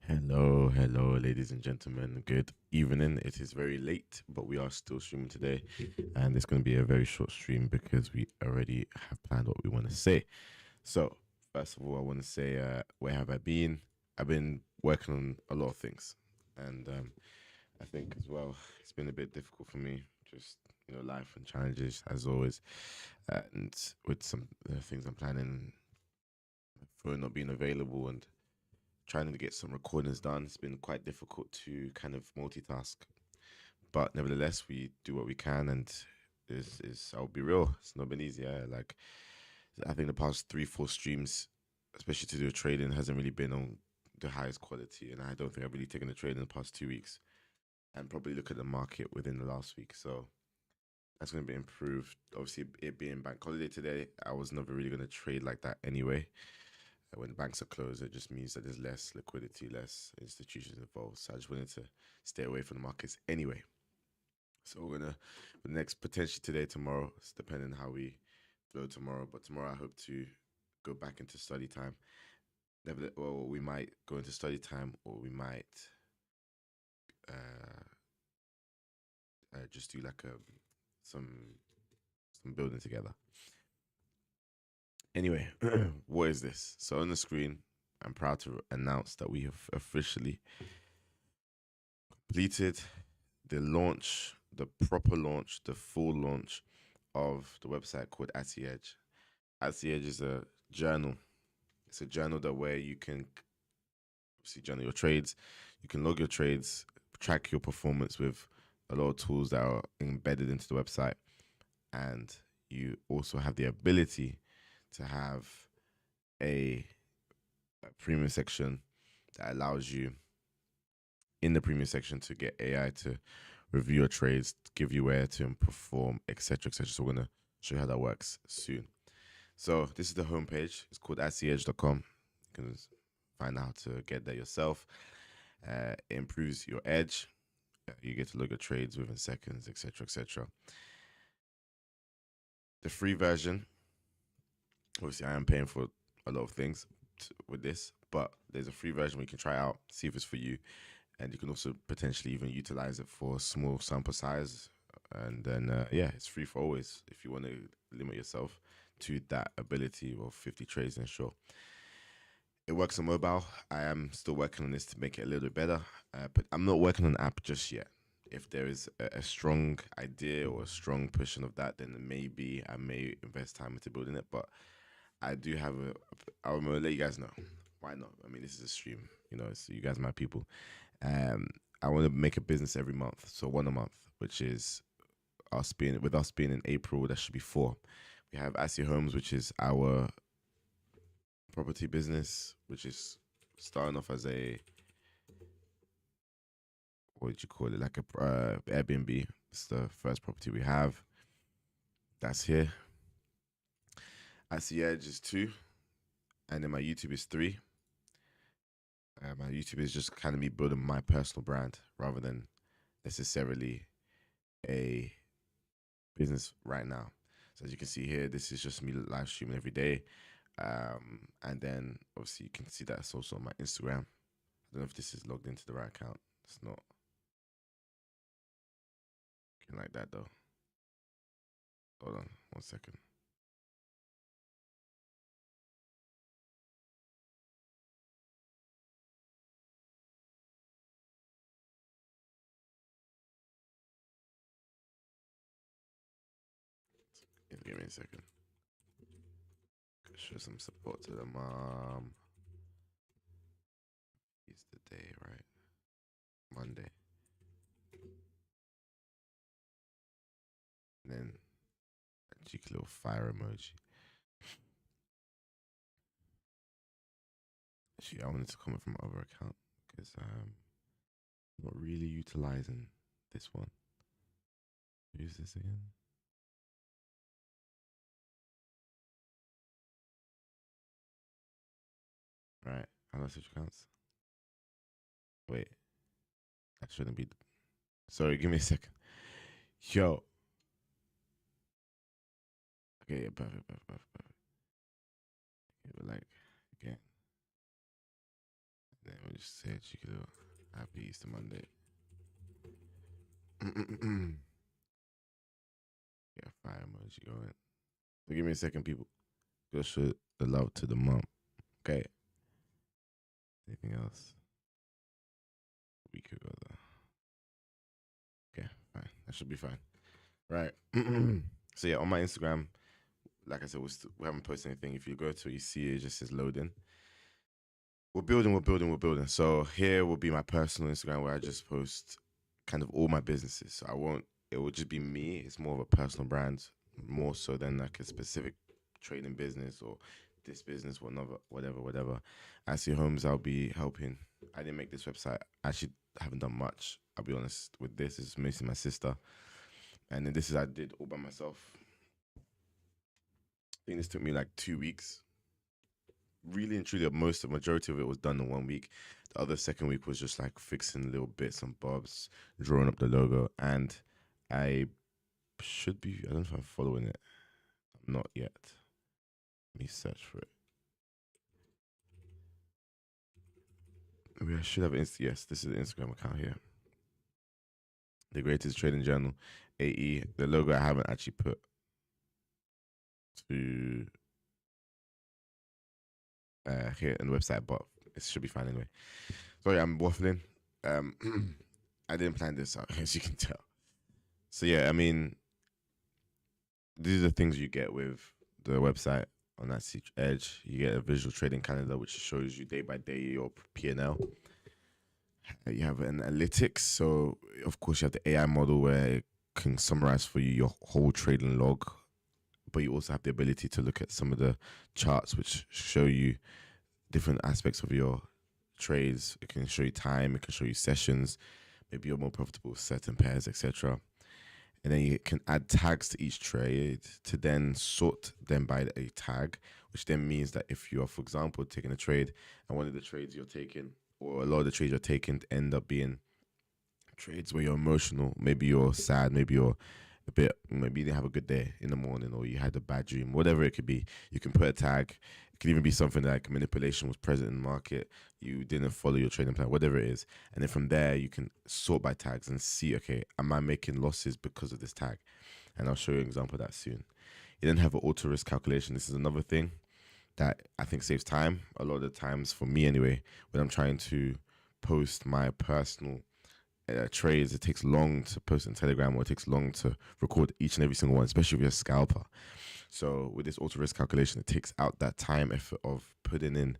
Hello, ladies and gentlemen. Good evening. It is very late, but we are still streaming today, and it's going to be a very short stream because we already have planned what we want to say. So, first of all, I want to say, where have I been? I've been working on a lot of things, and I think as well, it's been a bit difficult for me. Just life and challenges as always, and with some things I'm planning for not being available and trying to get some recordings done. It's been quite difficult to kind of multitask, but nevertheless, we do what we can. And I'll be real, it's not been easy. Like I think the past 3, 4 streams, especially to do trading, hasn't really been on the highest quality, and I don't think I've really taken a trade in the past 2 weeks, and probably look at the market within the last week. So that's going to be improved. Obviously, it being bank holiday today, I was never really going to trade like that anyway. When banks are closed, it just means that there's less liquidity, less institutions involved. So I just wanted to stay away from the markets anyway. So we're gonna, for the next potentially today, tomorrow, it's depending how we flow tomorrow. But tomorrow I hope to go back into study time. Well, we might go into study time, or we might uh, just do like some some building together. Anyway, what is this? So on the screen, I'm proud to announce that we have officially completed the proper launch, the full launch of the website called At the Edge. At the Edge is a journal. It's a journal that where you can see journal your trades, you can log your trades, track your performance with a lot of tools that are embedded into the website, and you also have the ability to have a premium section that allows you in the premium section to get AI to review your trades, give you where to perform, etc., etc. So we're gonna show you how that works soon. So this is the homepage. It's called atsedge.com. You can find out how to get there yourself. It improves your edge. You get to look at trades within seconds, etc., etc. The free version, obviously, I am paying for a lot of things with this, but there's a free version we can try out, see if it's for you, and you can also potentially even utilize it for small sample size. And then it's free for always if you want to limit yourself to that ability of 50 trades and sure. It works on mobile. I am still working on this to make it a little bit better, but I'm not working on an app just yet. If there is a strong idea or a strong pushing of that, then maybe I may invest time into building it. But I do have I'm gonna let you guys know. Why not? I mean, this is a stream. So you guys are my people. Um, I want to make a business every month, so one a month, which is us being in April. That should be 4. We have Assie Homes, which is our property business, which is starting off as a, what would you call it, like a Airbnb. It's the first property we have. That's here. Assie Edge is 2, and then my YouTube is 3. My YouTube is just kind of me building my personal brand rather than necessarily a business right now. So as you can see here, this is just me live streaming every day. And then obviously you can see that it's also on my Instagram. I don't know if this is logged into the right account. It's not looking like that though. Hold on 1 second. Give me a second. Show some support to the mom. It's the day, right? Monday. And then a cheeky little fire emoji. Actually, I wanted to comment from my other account because I'm not really utilizing this one. Use this again. Right. How do I switch accounts? Wait, that shouldn't be. Sorry, give me a second. Yo. Okay, yeah, perfect. Yeah, but like, again. Then me just say it. You could do Happy Easter Monday. Yeah, fire emoji going. So give me a second, people. Go show the love to the mom. Okay. Anything else? We could go there. Okay, fine. That should be fine. Right. So yeah, on my Instagram, like I said, we haven't posted anything. If you go to it, you see it just says loading. We're building. So here will be my personal Instagram where I just post kind of all my businesses. So it will just be me. It's more of a personal brand, more so than like a specific trading business or this business, whatever. As your homes, I'll be helping. I didn't make this website. I actually haven't done much. I'll be honest with this. It's mostly my sister. And then I did all by myself. I think this took me like 2 weeks. Really and truly, the majority of it was done in 1 week. The other second week was just like fixing little bits and bobs, drawing up the logo, and I should be. I don't know if I'm following it. I'm not yet. Let me search for it. I should have yes. This is the Instagram account here. The Greatest Trading Journal, AE. The logo I haven't actually put to here on the website, but it should be fine anyway. Sorry, I'm waffling. I didn't plan this out, as you can tell. So yeah, I mean, these are the things you get with the website on that edge. You get a visual trading calendar, which shows you day by day your P&L. You have analytics. So, of course, you have the AI model where it can summarize for you your whole trading log. But you also have the ability to look at some of the charts, which show you different aspects of your trades. It can show you time. It can show you sessions. Maybe you're more profitable with certain pairs, etc. And then you can add tags to each trade to then sort them by a tag, which then means that if you are, for example, taking a trade and one of the trades you're taking, or a lot of the trades you're taking, end up being trades where you're emotional, maybe you're sad, maybe you're maybe you didn't have a good day in the morning, or you had a bad dream, whatever it could be, you can put a tag. It could even be something like manipulation was present in the market, you didn't follow your trading plan, whatever it is. And then from there, you can sort by tags and see, okay, am I making losses because of this tag? And I'll show you an example of that soon. You then have an auto risk calculation. This is another thing that I think saves time. A lot of the times, for me anyway, when I'm trying to post my personal trades, it takes long to post on Telegram, or it takes long to record each and every single one, especially if you're a scalper. So with this auto risk calculation, it takes out that time effort of putting in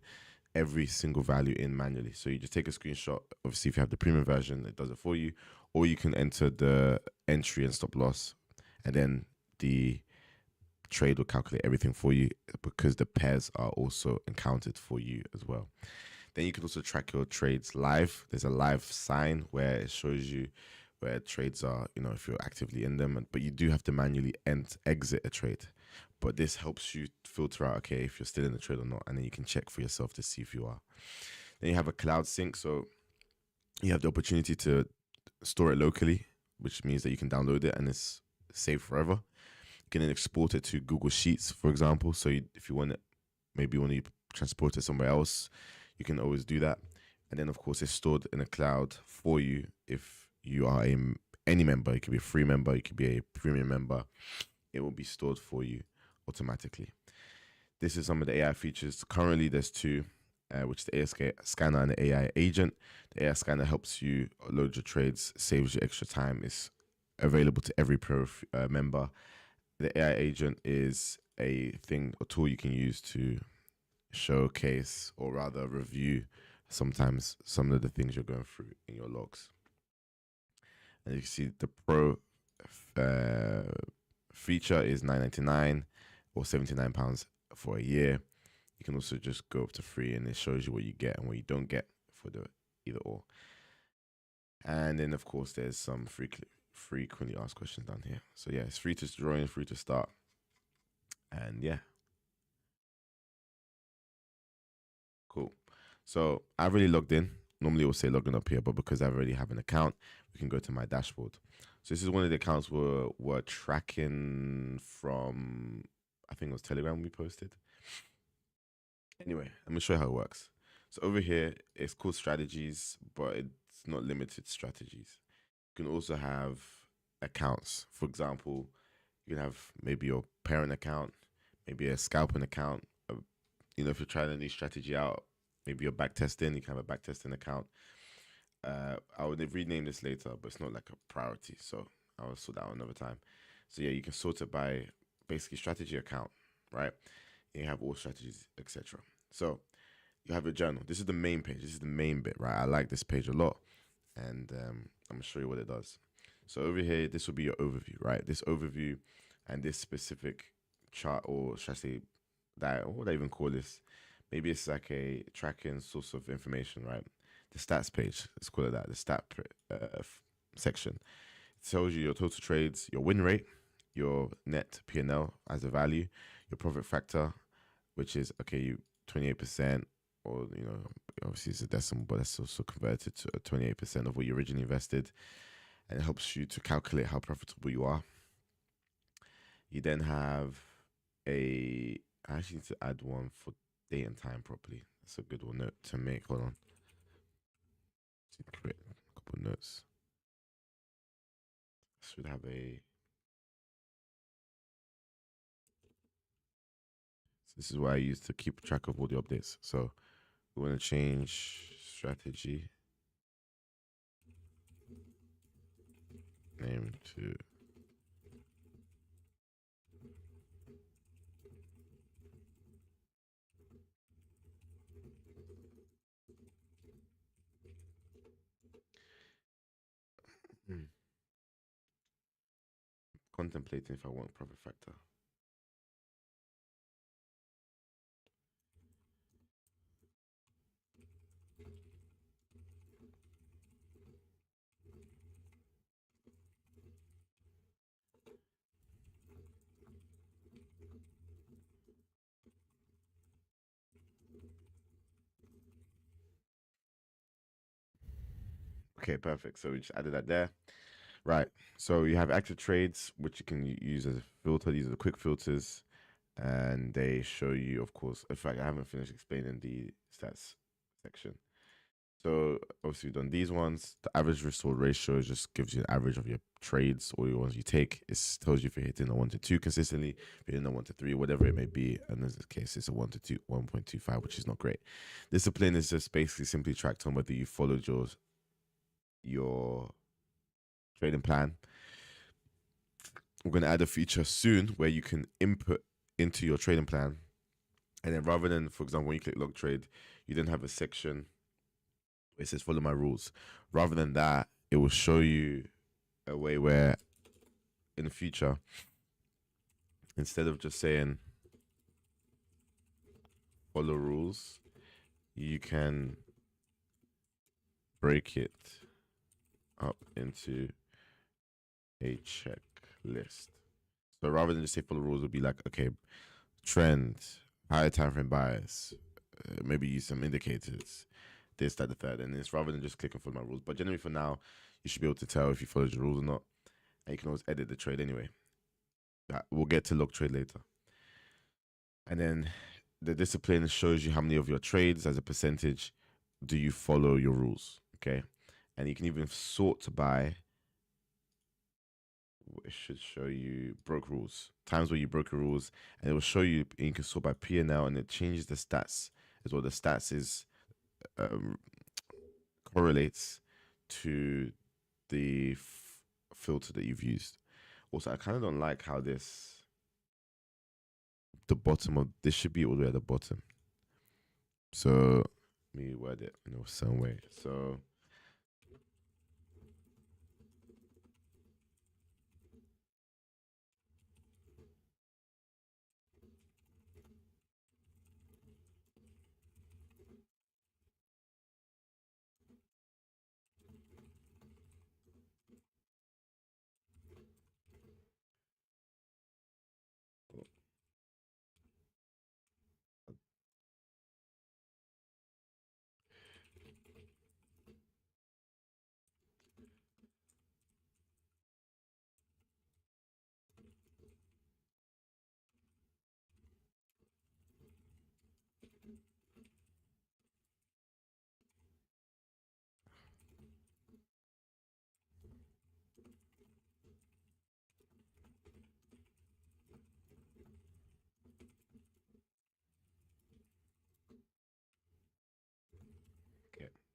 every single value in manually. So you just take a screenshot. Obviously, if you have the premium version, it does it for you, or you can enter the entry and stop loss, and then the trade will calculate everything for you, because the pairs are also encountered for you as well. Then you can also track your trades live. There's a live sign where it shows you where trades are, if you're actively in them. But you do have to manually exit a trade. But this helps you filter out, okay, if you're still in the trade or not. And then you can check for yourself to see if you are. Then you have a cloud sync. So you have the opportunity to store it locally, which means that you can download it and it's saved forever. You can then export it to Google Sheets, for example. So if you want it, maybe you want to transport it somewhere else, you can always do that. And then, of course, it's stored in a cloud for you if you are any member. It could be a free member, it could be a premium member. It will be stored for you automatically. This is some of the AI features. Currently, there's two, which is the AI scanner and the AI agent. The AI scanner helps you load your trades, saves you extra time. It's available to every pro member. The AI agent is a tool you can use to showcase, or rather review, sometimes some of the things you're going through in your logs. And you can see the pro feature is $9.99 or £79 for a year. You can also just go up to free, and it shows you what you get and what you don't get for the either or. And then, of course, there's some frequently asked questions down here. So yeah, it's free to join, free to start. And yeah. Cool. So I've already logged in. Normally it will say login up here, but because I already have an account, we can go to my dashboard. So this is one of the accounts we're tracking from, I think it was Telegram we posted. Anyway, let me show you how it works. So over here, it's called strategies, but it's not limited to strategies. You can also have accounts. For example, you can have maybe your parent account, maybe a scalping account. If you're trying a new strategy out, maybe you're back testing, you can have a back testing account. I would rename this later, but it's not like a priority, so I'll sort that out another time. So yeah, you can sort it by basically strategy account, right? You have all strategies, etc. So you have your journal. This is the main page. This is the main bit, right? I like this page a lot, and I'm gonna show you what it does. So over here, this will be your overview, right? This overview and this specific chart, or should I say that? What would I even call this? Maybe it's like a tracking source of information, right? The stats page. Let's call it that. The section. It tells you your total trades, your win rate, your net P&L as a value, your profit factor, which is okay, you 28%, or obviously it's a decimal, but that's also converted to 28% of what you originally invested, and it helps you to calculate how profitable you are. You then have I actually need to add one for date and time properly. That's a good one note to make. Hold on. Create a couple of notes. Should have a. So this is what I use to keep track of all the updates. So we want to change strategy name to contemplating if I want profit factor. Okay, perfect. So we just added that there. Right. So you have active trades, which you can use as a filter. These are the quick filters, and they show you, of course. In fact, I haven't finished explaining the stats section. So obviously we've done these ones. The average restore ratio just gives you an average of your trades or your ones you take. It tells you if you're hitting a 1 to 2 consistently, if you're hitting a 1 to 3, whatever it may be. And in this case, it's a 1 to 2, 1.25, which is not great. Discipline is just basically simply tracked on whether you followed your trading plan. We're going to add a feature soon where you can input into your trading plan. And then rather than, for example, when you click log trade, you then have a section where it says follow my rules. Rather than that, it will show you a way where in the future, instead of just saying follow rules, you can break it up into a checklist. So rather than just say follow rules, it'll be like, okay, trend, higher time frame bias, maybe use some indicators, this, that, the third, and it's rather than just clicking follow my rules. But generally for now, you should be able to tell if you follow the rules or not. And you can always edit the trade anyway. We'll get to log trade later. And then the discipline shows you how many of your trades as a percentage do you follow your rules. Okay. And you can even sort by, it should show you broke rules, times where you broke your rules, and it will show you, and you can sort by P&L, and it changes the stats as well. The stats is correlates to the filter that you've used. Also, I kind of don't like how the bottom of this should be all the way at the bottom. So let me word it in some way. So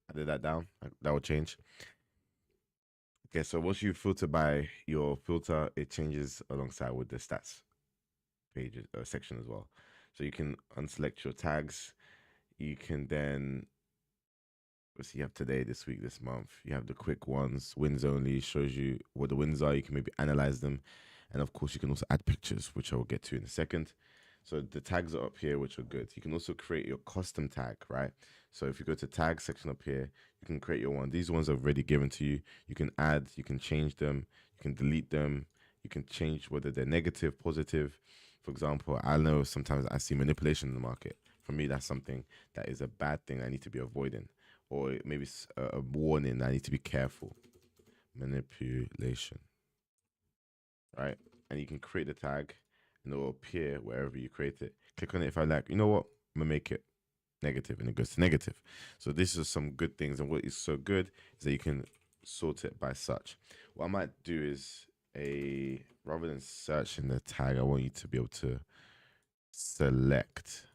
Added that down. That will change. Okay, so once you filter by your filter, it changes alongside with the stats page section as well. So you can unselect your tags. You can then, let's see, you have today, this week, this month. You have the quick ones, wins only, shows you what the wins are. You can maybe analyze them. And of course, you can also add pictures, which I will get to in a second. So the tags are up here, which are good. You can also create your custom tag, right? So if you go to tag section up here, you can create your one. These ones are already given to you. You can add, you can change them, you can delete them, you can change whether they're negative, positive. For example, I know sometimes I see manipulation in the market. For me, that's something that is a bad thing I need to be avoiding, or maybe it's a warning that I need to be careful. Manipulation, right? And you can create the tag and it will appear wherever you create it. Click on it if I like, you know what, I'm gonna make it negative, and it goes to negative. So this is some good things, and what is so good is that you can sort it by such. What I might do is rather than searching the tag, I want you to be able to select.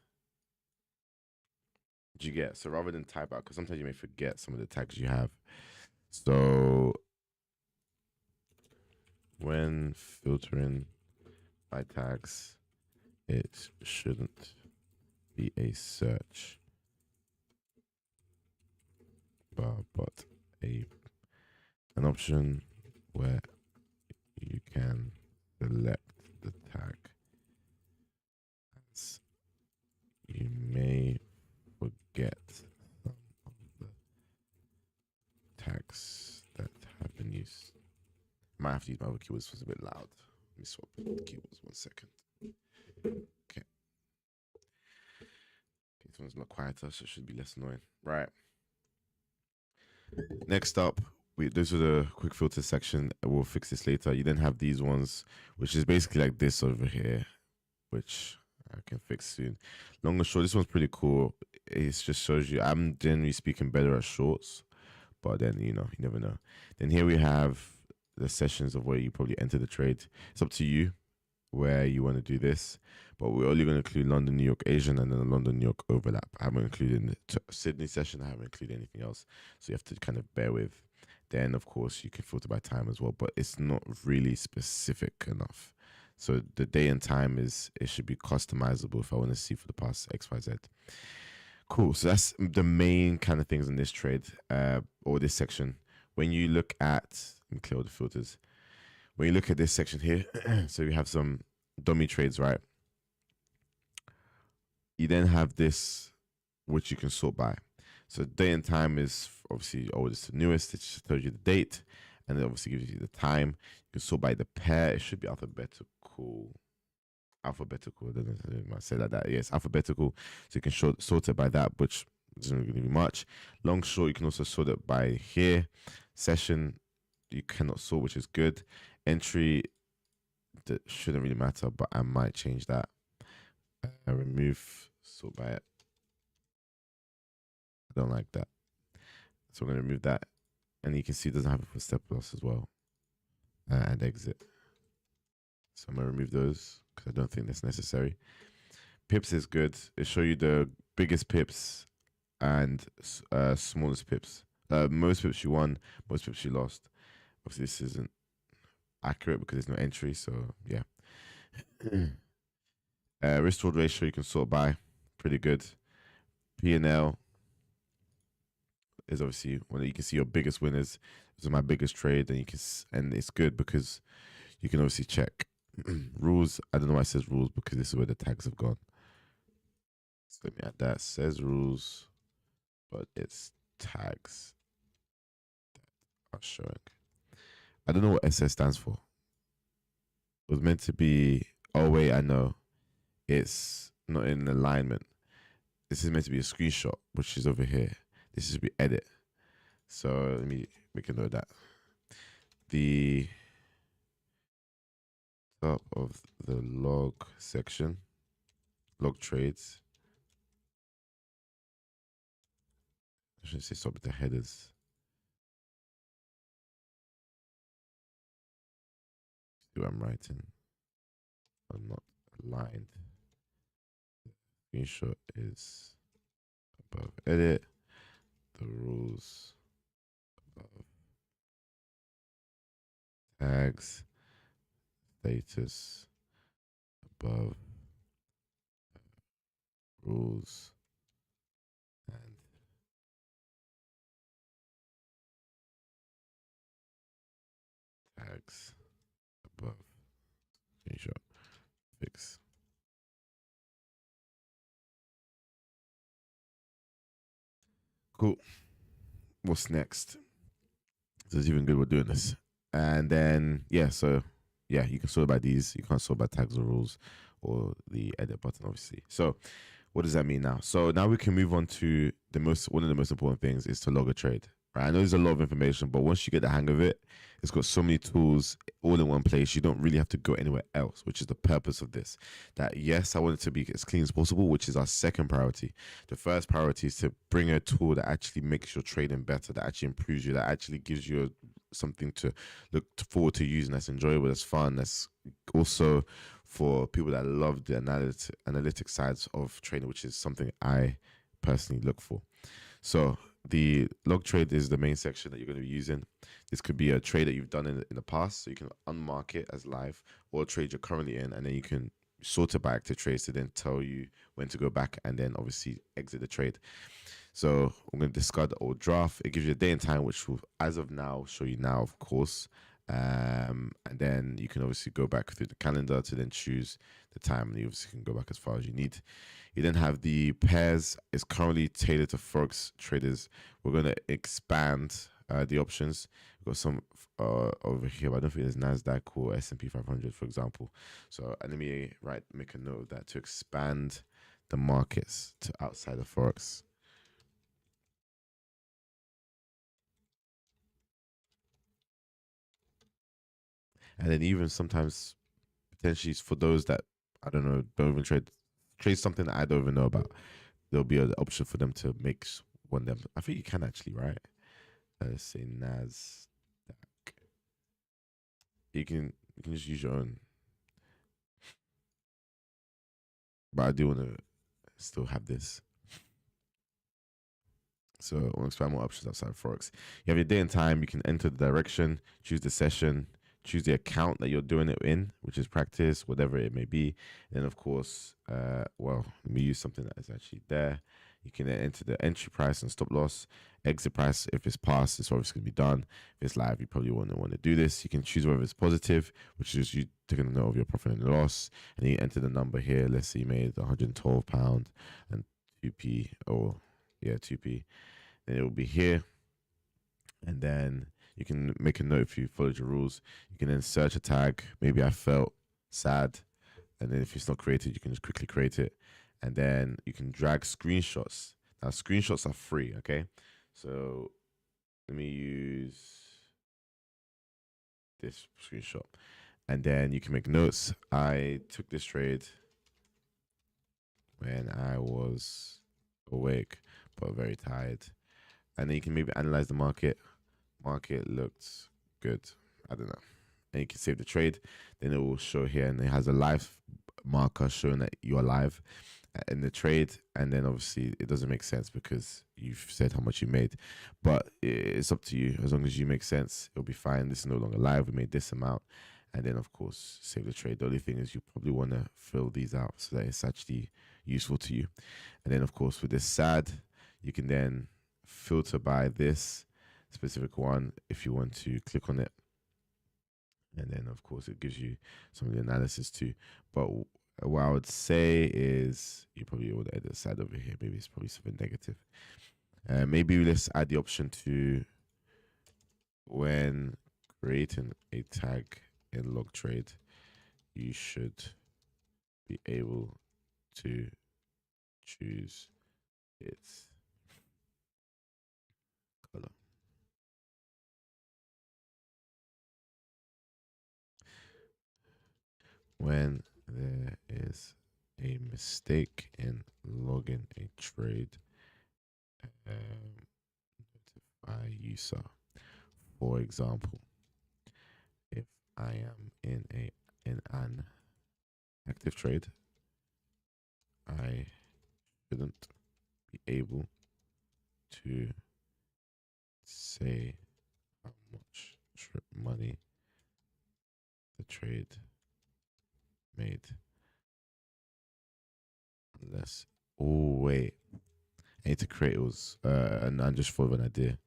Do you get? So rather than type out, because sometimes you may forget some of the tags you have. So when filtering by tags, it shouldn't be a search bar, but an option where you can select the tag, as you may forget some of the tags that have been used. I might have to use my other keywords, was a bit loud. Let me swap the keywords 1 second. Okay. This one's a lot quieter, so it should be less annoying. Right. Next up, those are the quick filter section. We'll fix this later. You then have these ones, which is basically like this over here, which I can fix soon. Long and short, this one's pretty cool. It just shows you, I'm generally speaking better at shorts, but then, you never know. Then here we have the sessions of where you probably enter the trade. It's up to you where you want to do this, but we're only going to include London, New York, Asian, and then the London, New York overlap. I haven't included the Sydney session. I haven't included anything else, so you have to kind of bear with. Then, of course, you can filter by time as well, but it's not really specific enough. So the day and time it should be customizable if I want to see for the past XYZ. Cool. So that's the main kind of things in this trade, or this section. When you look at, let me clear all the filters. When you look at this section here, so we have some dummy trades, right? You then have this, which you can sort by. So day and time is obviously oldest to newest. It just tells you the date, and it obviously gives you the time. You can sort by the pair. It should be alphabetical. Alphabetical. I don't know if I might say like that. Yes, alphabetical. So you can sort it by that, which isn't really going to be much. Long, short, you can also sort it by here. Session, you cannot sort, which is good. Entry, that shouldn't really matter, but I might change that. Remove sort by it. I don't like that, so I'm going to remove that. And you can see it doesn't have a step loss as well. And exit. So I'm going to remove those because I don't think that's necessary. Pips is good. It shows you the biggest pips and smallest pips. Most pips you won, most pips you lost. Obviously, this isn't accurate because there's no entry. So yeah. Risk reward ratio you can sort by, pretty good. P&L is obviously when you can see your biggest winners. This is my biggest trade, and and it's good because you can obviously check rules. I don't know why it says rules because this is where the tags have gone. So let me add that. It says rules, but it's tags that are showing. I don't know what SS stands for. It was meant to be. Oh wait, I know. It's not in alignment. This is meant to be a screenshot, which is over here. This is be edit. So let me make a note of that. The top of the log section, log trades. I should say stop with the headers. See what I'm writing. I'm not aligned. Screenshot is above edit. The rules rules above tags status above rules and tags above screenshot fix. Cool. What's next? So it's even good we're doing this. And then yeah, so yeah, you can sort by these. You can't sort by tags or rules or the edit button, obviously. So what does that mean now? So now we can move on to one of the most important things is to log a trade. Right? I know there's a lot of information, but once you get the hang of it, it's got so many tools all in one place. You don't really have to go anywhere else, which is the purpose of this. That yes, I want it to be as clean as possible, which is our second priority. The first priority is to bring a tool that actually makes your trading better, that actually improves you, that actually gives you something to look forward to using, that's enjoyable, that's fun, that's also for people that love the analytic sides of trading, which is something I personally look for. So the log trade is the main section that you're going to be using. This could be a trade that you've done in the past, so you can unmark it as live, or a trade you're currently in, and then you can sort it by active trades to then tell you when to go back and then obviously exit the trade. So I'm going to discard the old draft. It gives you a day and time, which will, as of now, show you now, of course. And then you can obviously go back through the calendar to then choose the time, and you obviously can go back as far as you need. You then have the pairs. It's currently tailored to Forex traders. We're going to expand the options. We've got some over here, but I don't think there's NASDAQ or S&P 500, for example. So let me make a note of that to expand the markets to outside of Forex. And then even sometimes potentially for those that I don't know, don't even trade something that I don't even know about, there'll be an option for them to make one of them. I think you can actually, right? Let's say NASDAQ. You can just use your own. But I do want to still have this. So I want to expand more options outside of Forex. You have your day and time. You can enter the direction, choose the session, choose the account that you're doing it in, which is practice, whatever it may be. And of course, let me use something that is actually there. You can enter the entry price and stop loss, exit price. If it's past, it's obviously going to be done. If it's live, you probably won't want to do this. You can choose whether it's positive, which is you taking a note of your profit and loss. And you enter the number here. Let's say you made £112 and 2p, or 2p. Then it will be here. And then you can make a note if you followed your rules. You can then search a tag. Maybe I felt sad. And then if it's not created, you can just quickly create it. And then you can drag screenshots. Now, screenshots are free, okay? So let me use this screenshot. And then you can make notes. I took this trade when I was awake, but very tired. And then you can maybe analyze the market. Market looked good. I don't know. And you can save the trade. Then it will show here, and it has a live marker showing that you are live in the trade. And then obviously it doesn't make sense because you've said how much you made. But it's up to you. As long as you make sense, it'll be fine. This is no longer live. We made this amount. And then, of course, save the trade. The only thing is you probably want to fill these out so that it's actually useful to you. And then, of course, with this SAD, you can then filter by this specific one if you want to click on it. And then, of course, it gives you some of the analysis too. But what I would say is you probably would edit the SAD over here. Maybe it's probably something negative. Maybe let's add the option to when creating a tag in log trade, you should be able to choose its color. When there is a mistake in logging a trade, notify user. For example, if I am in an active trade, I shouldn't be able to say how much money the trade made. Unless, oh wait, I need to create those. And I just thought of an idea.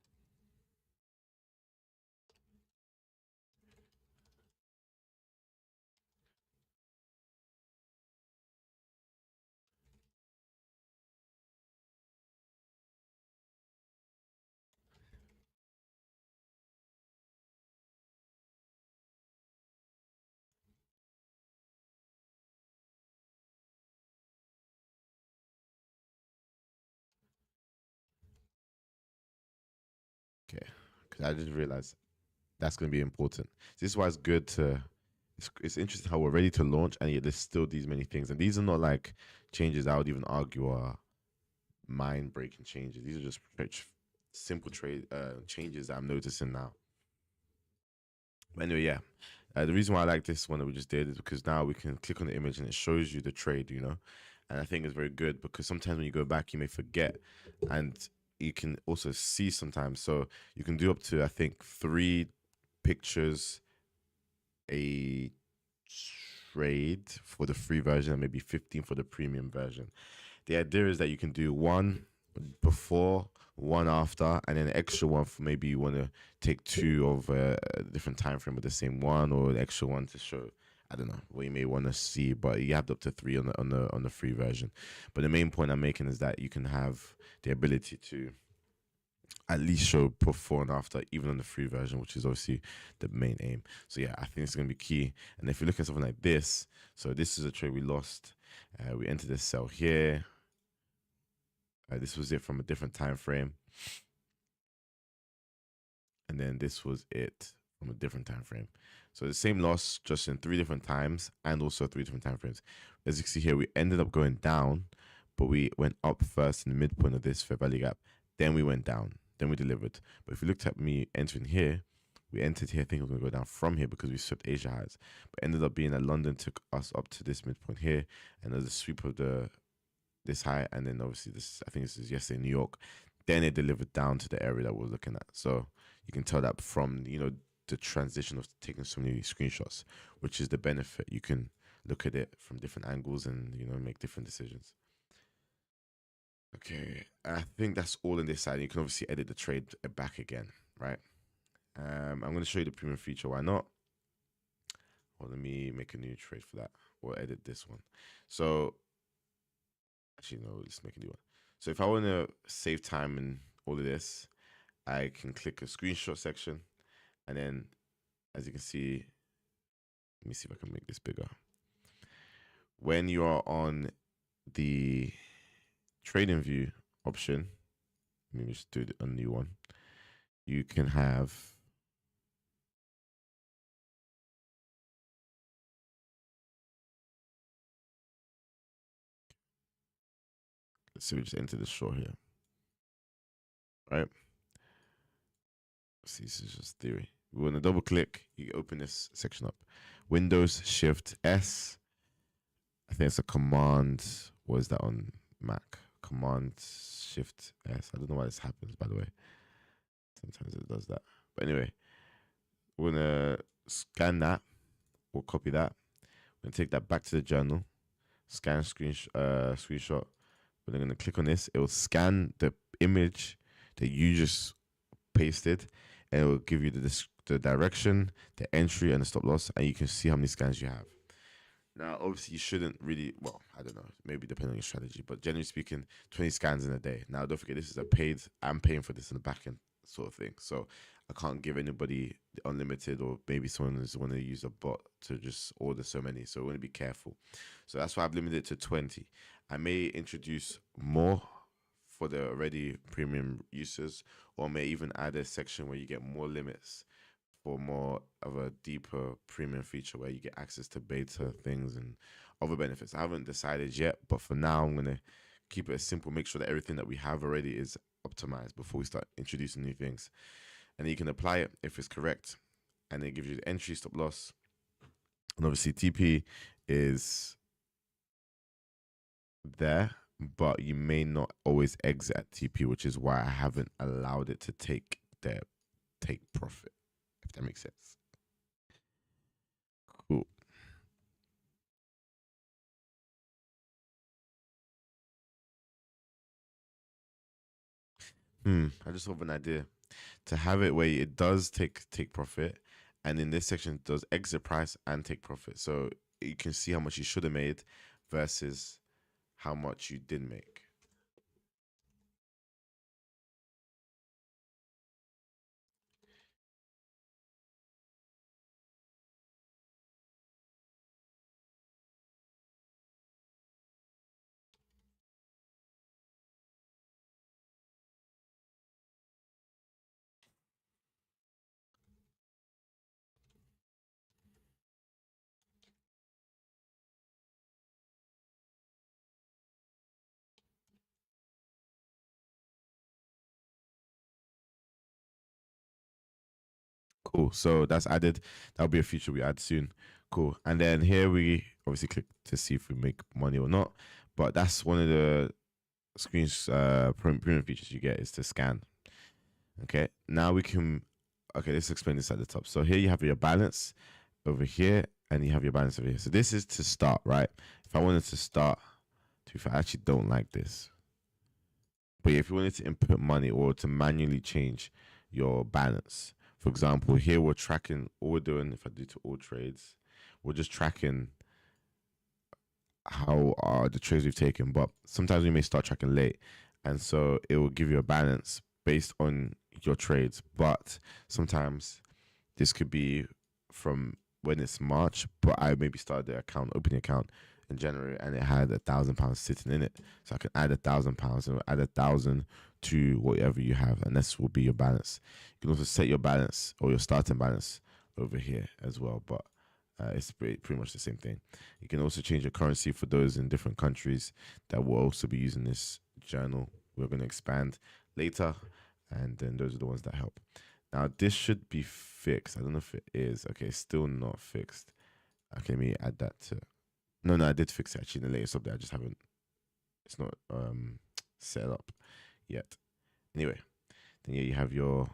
Okay, because I just realized that's going to be important. This is why it's good to. It's interesting how we're ready to launch, and yet there's still these many things, and these are not like changes I would even argue are mind-breaking changes. These are just simple trade changes that I'm noticing now. But anyway, yeah. The reason why I like this one that we just did is because now we can click on the image and it shows you the trade, and I think it's very good because sometimes when you go back, you may forget, and you can also see sometimes. So you can do up to, I think, 3 pictures a trade for the free version and maybe 15 for the premium version. The idea is that you can do one before, one after, and then an extra one for maybe you want to take 2 of a different time frame with the same one, or an extra one to show, I don't know, what you may want to see. But you have up to 3 on the free version. But the main point I'm making is that you can have the ability to at least show before and after, even on the free version, which is obviously the main aim. So yeah, I think it's going to be key. And if you look at something like this, so this is a trade we lost. We entered this sell here. This was it from a different time frame. And then this was it from a different time frame. So the same loss, just in 3 different times and also 3 different time frames. As you can see here, we ended up going down, but we went up first in the midpoint of this fair value gap. Then we went down. Then we delivered. But if you looked at me entering here, we entered here thinking we were going to go down from here because we swept Asia highs. But ended up being that London took us up to this midpoint here. And there's a sweep of this high. And then obviously this, I think this is yesterday in New York. Then it delivered down to the area that we're looking at. So you can tell that from, the transition of taking so many screenshots, which is the benefit. You can look at it from different angles and, make different decisions. Okay, I think that's all in this side. You can obviously edit the trade back again, right? I'm going to show you the premium feature. Why not? Well, let me make a new trade for that, or edit this one. So, actually, no, let's make a new one. So if I want to save time in all of this, I can click a screenshot section, and then, as you can see, let me see if I can make this bigger. When you are on the trading view option, let me just do a new one. You can have, let's see, we just enter the short here, right? See, this is just theory. We want to double click, you open this section up. Windows Shift S. I think it's a command. What is that on Mac? Command Shift S. I don't know why this happens, by the way. Sometimes it does that. But anyway, we're gonna scan that. We'll copy that. We're gonna take that back to the journal. Scan screenshot. We're then gonna click on this. It will scan the image that you just pasted, and it will give you the direction, the entry, and the stop loss, and you can see how many scans you have. Now, obviously, you shouldn't really, well, I don't know, maybe depending on your strategy, but generally speaking, 20 scans in a day. Now, don't forget, this is I'm paying for this in the back end sort of thing. So I can't give anybody unlimited, or maybe someone is want to use a bot to just order so many. So I want to be careful. So that's why I've limited it to 20. I may introduce more for the already premium users, or may even add a section where you get more limits for more of a deeper premium feature where you get access to beta things and other benefits. I haven't decided yet, but for now, I'm going to keep it simple, make sure that everything that we have already is optimized before we start introducing new things. And then you can apply it if it's correct, and it gives you the entry, stop loss. And obviously TP is there, but you may not always exit at TP, which is why I haven't allowed it to take the take profit, if that makes sense. Cool. I just have an idea to have it where it does take profit, and in this section it does exit price and take profit. So you can see how much you should have made versus how much you did make. Cool. So that's added. That'll be a feature we add soon. Cool. And then here we obviously click to see if we make money or not. But that's one of the screens premium features you get is to scan. Okay. Now we can. Okay, let's explain this at the top. So here you have your balance over here, and you have your balance over here. So this is to start, right? If I wanted to start, I actually don't like this. But if you wanted to input money or to manually change your balance, for example, here we're tracking, all we're doing, if I do to all trades, we're just tracking how are the trades we've taken. But sometimes we may start tracking late. And so it will give you a balance based on your trades. But sometimes this could be from when it's March, but I maybe started the account, opening account in January, and it had £1,000 sitting in it. So I can add £1,000 and add 1,000 to whatever you have, and this will be your balance. You can also set your balance or your starting balance over here as well, but it's pretty much the same thing. You can also change your currency for those in different countries that will also be using this journal. We're going to expand later, and then those are the ones that help. Now this should be fixed. I don't know if it is. Okay, still not fixed. Okay, let me add that to. No, I did fix it actually in the latest update. I just haven't. It's not set up yet. Anyway, then yeah, you have your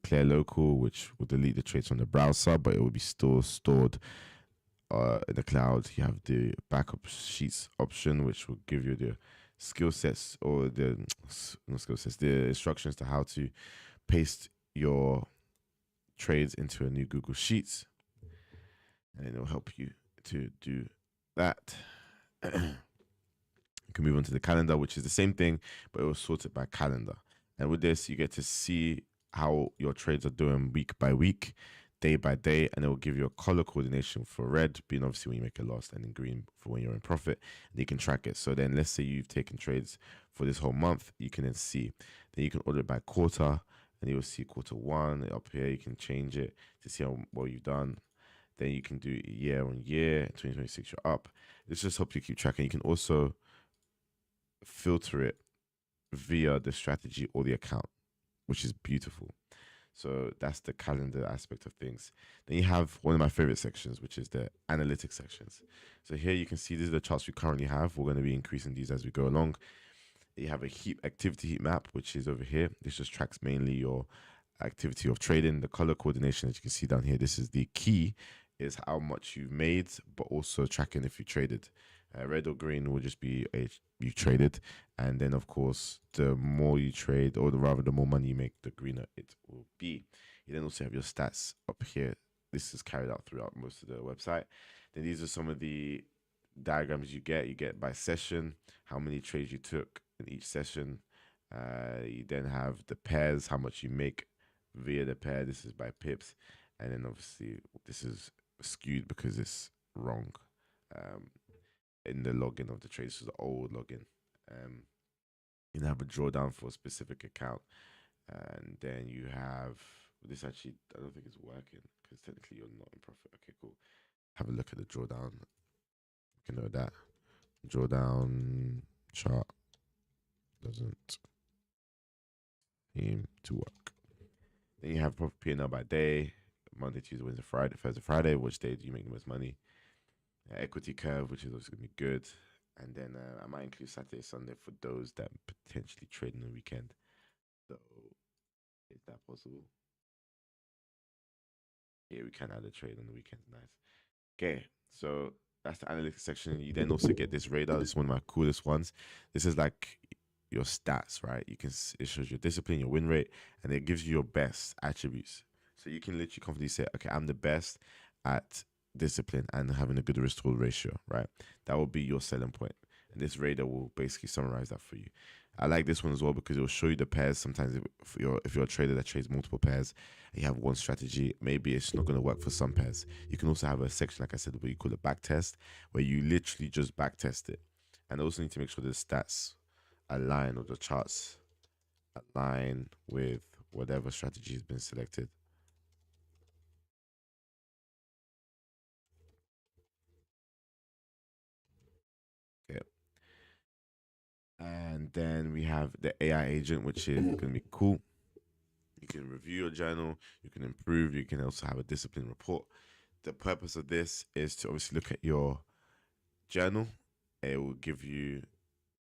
clear local, which will delete the trades from the browser, but it will be still stored in the cloud. You have the backup sheets option, which will give you the skill sets or the not skill sets, the instructions to how to paste your trades into a new Google Sheets, and it'll help you to do that. You can move on to the calendar, which is the same thing, but it will sort it by calendar. And with this, you get to see how your trades are doing week by week, day by day, and it will give you a color coordination for red being obviously when you make a loss, and in green for when you're in profit. And you can track it. So then let's say you've taken trades for this whole month, you can then see. Then you can order it by quarter, and you'll see quarter one up here. You can change it to see how well you've done. Then you can do year on year, 2026, you're up. This just helps you keep tracking. You can also filter it via the strategy or the account, which is beautiful. So that's the calendar aspect of things. Then you have one of my favorite sections, which is the analytics sections. So here you can see these are the charts we currently have. We're going to be increasing these as we go along. You have a activity heat map, which is over here. This just tracks mainly your activity of trading. The color coordination, as you can see down here, this is the key, is how much you've made, but also tracking if you traded. Red or green will just be you traded, and then of course the more you trade, or rather the more money you make, the greener it will be. You then also have your stats up here. This is carried out throughout most of the website. Then these are some of the diagrams you get. You get by session, how many trades you took in each session. You then have the pairs, how much you make via the pair. This is by pips, and then obviously this is skewed because it's wrong. In the login of the trade. This is the old login. You have a drawdown for a specific account, and then you have this. Actually, I don't think it's working because technically you're not in profit. Okay, cool. Have a look at the drawdown. You can know that drawdown chart doesn't seem to work. Then you have profit P&L by day, Monday, Tuesday, Wednesday, Friday, Thursday, Friday. Which day do you make the most money? Equity curve, which is also going to be good. And then I might include Saturday, Sunday for those that potentially trade in the weekend. So is that possible? Yeah, we can add a trade on the weekends. Nice. Okay, so that's the analytics section. You then also get this radar. This is one of my coolest ones. This is like your stats, right? It shows your discipline, your win rate, and it gives you your best attributes. So you can literally confidently say, okay, I'm the best at discipline and having a good risk reward ratio, right? That will be your selling point. And this radar will basically summarize that for you. I like this one as well because it will show you the pairs. Sometimes if you're a trader that trades multiple pairs and you have one strategy, maybe it's not going to work for some pairs. You can also have a section, like I said, where you call it back test, where you literally just back test it. And also need to make sure the stats align, or the charts align with whatever strategy has been selected. Okay. And then we have the AI agent, which is going to be cool. You can review your journal, you can improve, you can also have a discipline report. The purpose of this is to obviously look at your journal. It will give you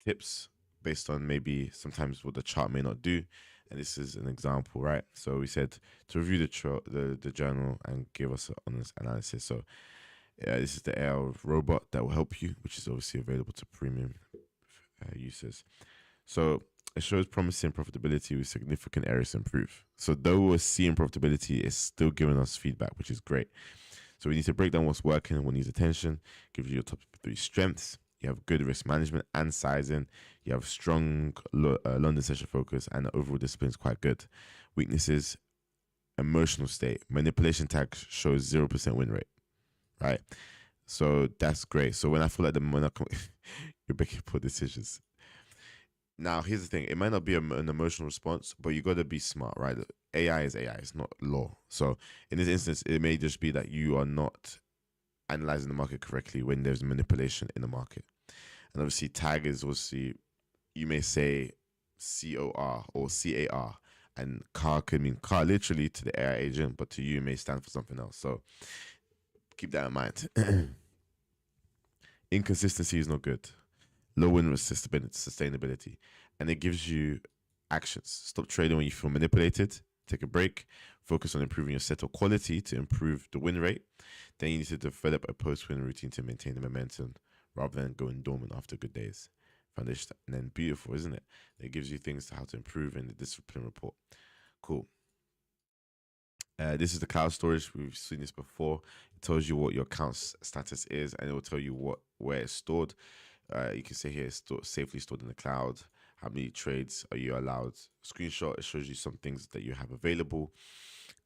tips based on maybe sometimes what the chart may not do. And this is an example, right? So we said to review the journal and give us an honest analysis. So this is the AI robot that will help you, which is obviously available to premium users. So it shows promising profitability with significant areas to improve. So though we're seeing profitability, it's still giving us feedback, which is great. So we need to break down what's working and what needs attention, give you your top 3 strengths. You have good risk management and sizing. You have strong London session focus, and the overall discipline is quite good. Weaknesses: emotional state. Manipulation tag shows 0% win rate, right? So that's great. So when I feel like you're making poor decisions. Now, here's the thing. It might not be an emotional response, but you got to be smart, right? AI is AI. It's not law. So in this instance, it may just be that you are not analyzing the market correctly when there's manipulation in the market. And obviously, tag is obviously, you may say COR or CAR, and car could mean car literally to the AI agent, but to you, it may stand for something else. So keep that in mind. Inconsistency is not good. Low win sustainability. And it gives you actions. Stop trading when you feel manipulated. Take a break. Focus on improving your setup quality to improve the win rate. Then you need to develop a post-win routine to maintain the momentum rather than going dormant after good days. Foundation, and then beautiful, isn't it? It gives you things to how to improve in the discipline report. Cool. This is the cloud storage. We've seen this before. It tells you what your account status is, and it will tell you where it's stored. You can say here it's safely stored in the cloud. How many trades are you allowed? Screenshot, it shows you some things that you have available.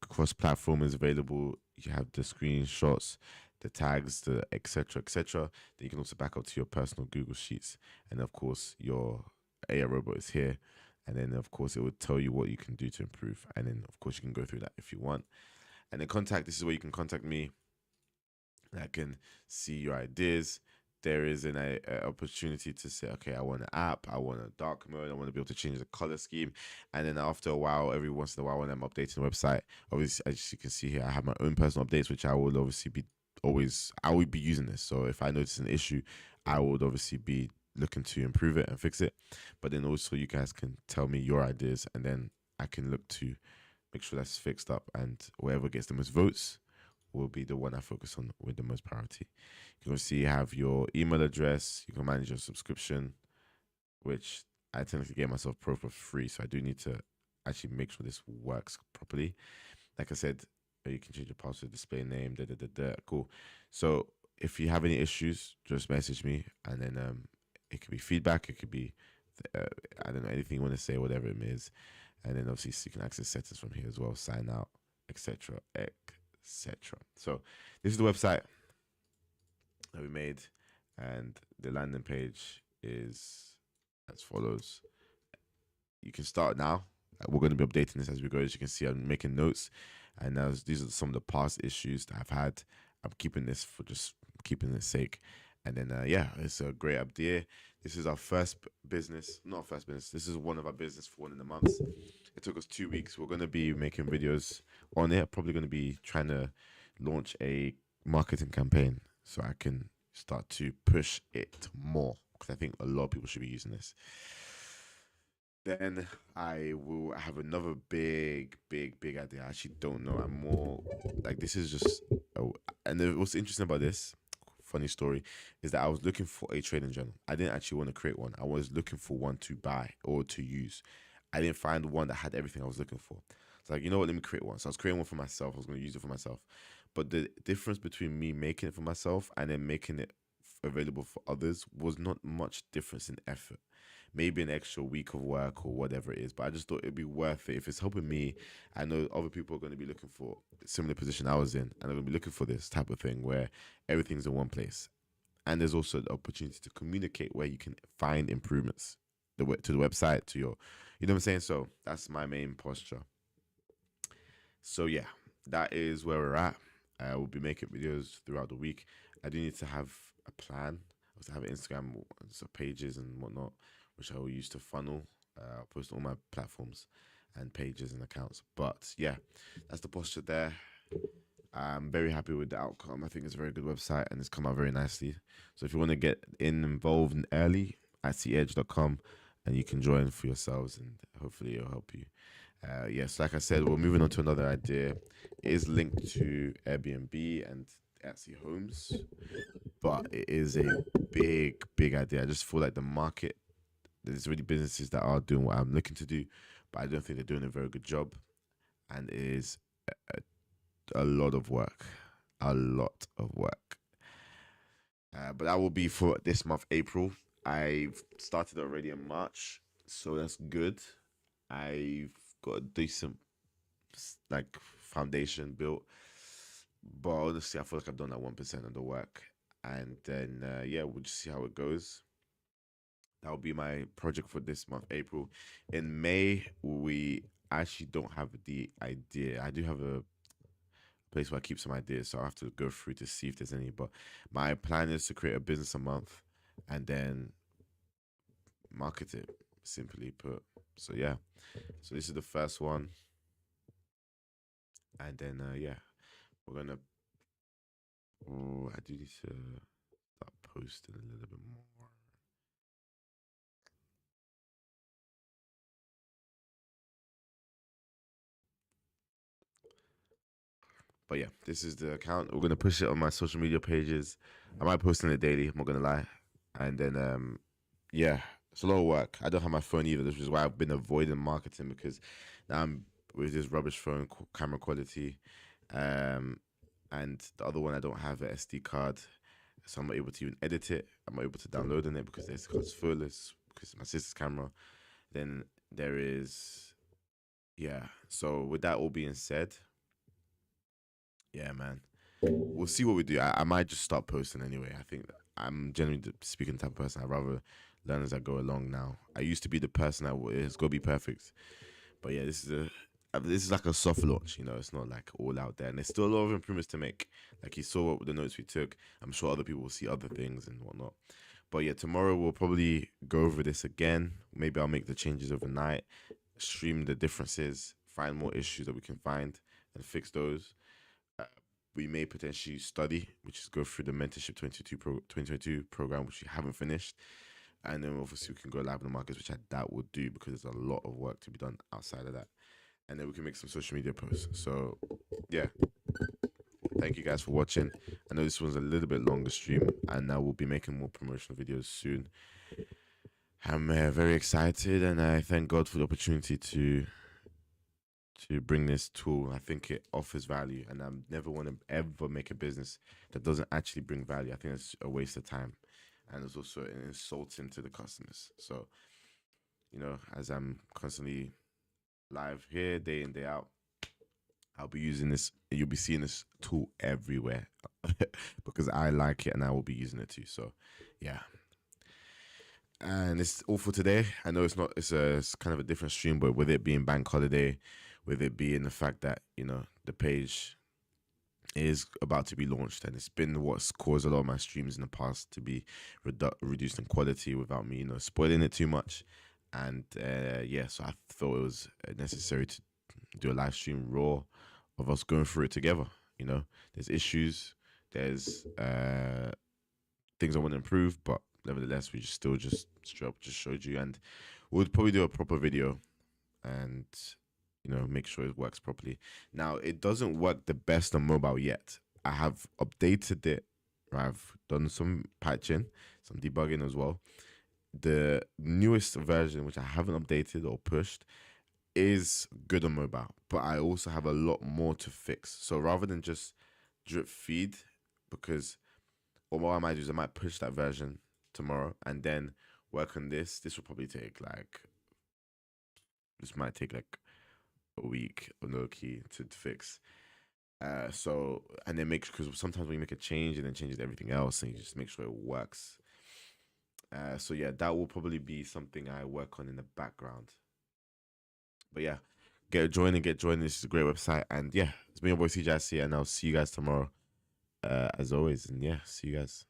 Cross-platform is available. You have the screenshots, the tags, the etc. etc. Then you can also back up to your personal Google Sheets, and of course your AI robot is here. And then of course it would tell you what you can do to improve, and then of course you can go through that if you want. And then contact. This is where you can contact me. I can see your ideas. There is an opportunity to say, okay, I want an app, I want a dark mode, I want to be able to change the color scheme. And then after a while, every once in a while when I'm updating the website, obviously, as you can see here, I have my own personal updates, which I will obviously be I will be using this. So if I notice an issue, I would obviously be looking to improve it and fix it. But then also you guys can tell me your ideas, and then I can look to make sure that's fixed up, and whoever gets the most votes will be the one I focus on with the most priority. You can see you have your email address. You can manage your subscription, which I technically get myself pro for free. So I do need to actually make sure this works properly. Like I said, you can change your password, display name, cool. So if you have any issues, just message me, and then it could be feedback, it could be I don't know, anything you want to say, whatever it is, and then obviously you can access settings from here as well, sign out, etc., etc. So this is the website that we made, and the landing page is as follows. You can start now. We're going to be updating this as we go. As you can see, I'm making notes, and these are some of the past issues that I've had. I'm keeping this for just keeping its sake. And then, yeah, it's a great idea. This is our first business, not first business. This is one of our business for one of the months. It took us 2 weeks. We're going to be making videos on it. Probably going to be trying to launch a marketing campaign so I can start to push it more, because I think a lot of people should be using this. Then I will have another big idea. I actually don't know. I'm more like this is just. Oh, and what's interesting about this, funny story, is that I was looking for a trading journal. I didn't actually want to create one. I was looking for one to buy or to use. I didn't find one that had everything I was looking for. It's like, you know what, let me create one. So I was creating one for myself. I was going to use it for myself. But the difference between me making it for myself and then making it available for others was not much difference in effort. Maybe an extra week of work or whatever it is, but I just thought it'd be worth it. If it's helping me, I know other people are going to be looking for a similar position I was in, and they're going to be looking for this type of thing where everything's in one place. And there's also the opportunity to communicate where you can find improvements to the website, to your, you know what I'm saying? So that's my main posture. So yeah, that is where we're at. We'll be making videos throughout the week. I do need to have a plan. I also have Instagram so pages and whatnot, which I will use to funnel. I'll post on all my platforms and pages and accounts. But yeah, that's the posture there. I'm very happy with the outcome. I think it's a very good website and it's come out very nicely. So if you want to get involved early, at cedge.com and you can join for yourselves and hopefully it'll help you. Yes, like I said, we're moving on to another idea. It is linked to Airbnb and Etsy Homes, but it is a big idea. I just feel like the market, there's already businesses that are doing what I'm looking to do, but I don't think they're doing a very good job. And it is a lot of work. A lot of work. But that will be for this month, April. I've started already in March, so that's good. I've got a decent like foundation built, but honestly, I feel like I've done like 1% of the work, and then yeah, we'll just see how it goes. That will be my project for this month, April. In May, we actually don't have the idea. I do have a place where I keep some ideas, so I have to go through to see if there's any. But my plan is to create a business a month, and then market it. Simply put. So yeah. So this is the first one, and then yeah, we're gonna. Oh, I do need to start posting a little bit more. But yeah, this is the account. We're gonna push it on my social media pages. I might post on it daily. I'm not gonna lie. And then yeah, it's a lot of work. I don't have my phone either. This is why I've been avoiding marketing because now I'm with this rubbish phone camera quality. Um, and the other one I don't have an SD card, so I'm not able to even edit it. I'm not able to download on it because the SD card's full. It's because it's my sister's camera. Then there is yeah. So with that all being said, yeah, man. We'll see what we do. I might just start posting anyway. I think I'm generally speaking the type of person I'd rather learn as I go along now. I used to be the person that it's got to be perfect. But yeah, this is like a soft launch, you know. It's not like all out there, and there's still a lot of improvements to make. Like you saw what the notes we took. I'm sure other people will see other things and whatnot. But yeah, tomorrow we'll probably go over this again. Maybe I'll make the changes overnight, stream the differences, find more issues that we can find, and fix those. Uh, we may potentially study, which is go through the mentorship 2022 program, which we haven't finished. And then obviously we can go live in the markets, which I doubt would do because there's a lot of work to be done outside of that. And then we can make some social media posts. So yeah, thank you guys for watching. I know this was a little bit longer stream, and I will be making more promotional videos soon. I'm very excited, and I thank God for the opportunity to bring this tool. I think it offers value, and I never want to ever make a business that doesn't actually bring value. I think it's a waste of time, and it's also an insulting to the customers. So, you know, as I'm constantly live here, day in, day out, I'll be using this. You'll be seeing this tool everywhere because I like it, and I will be using it too. So, yeah. And it's all for today. I know it's not. It's kind of a different stream, but with it being bank holiday, with it being the fact that you know the page is about to be launched, and it's been what's caused a lot of my streams in the past to be reduced in quality without me, you know, spoiling it too much. And yeah, so I thought it was necessary to do a live stream raw of us going through it together. You know, there's issues, there's things I want to improve, but nevertheless, we just still just straight up just showed you, and we'll probably do a proper video and make sure it works properly. Now, it doesn't work the best on mobile yet. I have updated it. I've done some patching, some debugging as well. The newest version, which I haven't updated or pushed, is good on mobile, but I also have a lot more to fix. So rather than just drip feed, because what I might do is I might push that version tomorrow and then work on this. This might take like a week or no key to fix. So and then because sometimes when you make a change and then changes everything else, and you just make sure it works. So yeah, that will probably be something I work on in the background. But yeah, get joining. This is a great website, and yeah, it's been your boy CJC, and I'll see you guys tomorrow, as always. And yeah, see you guys.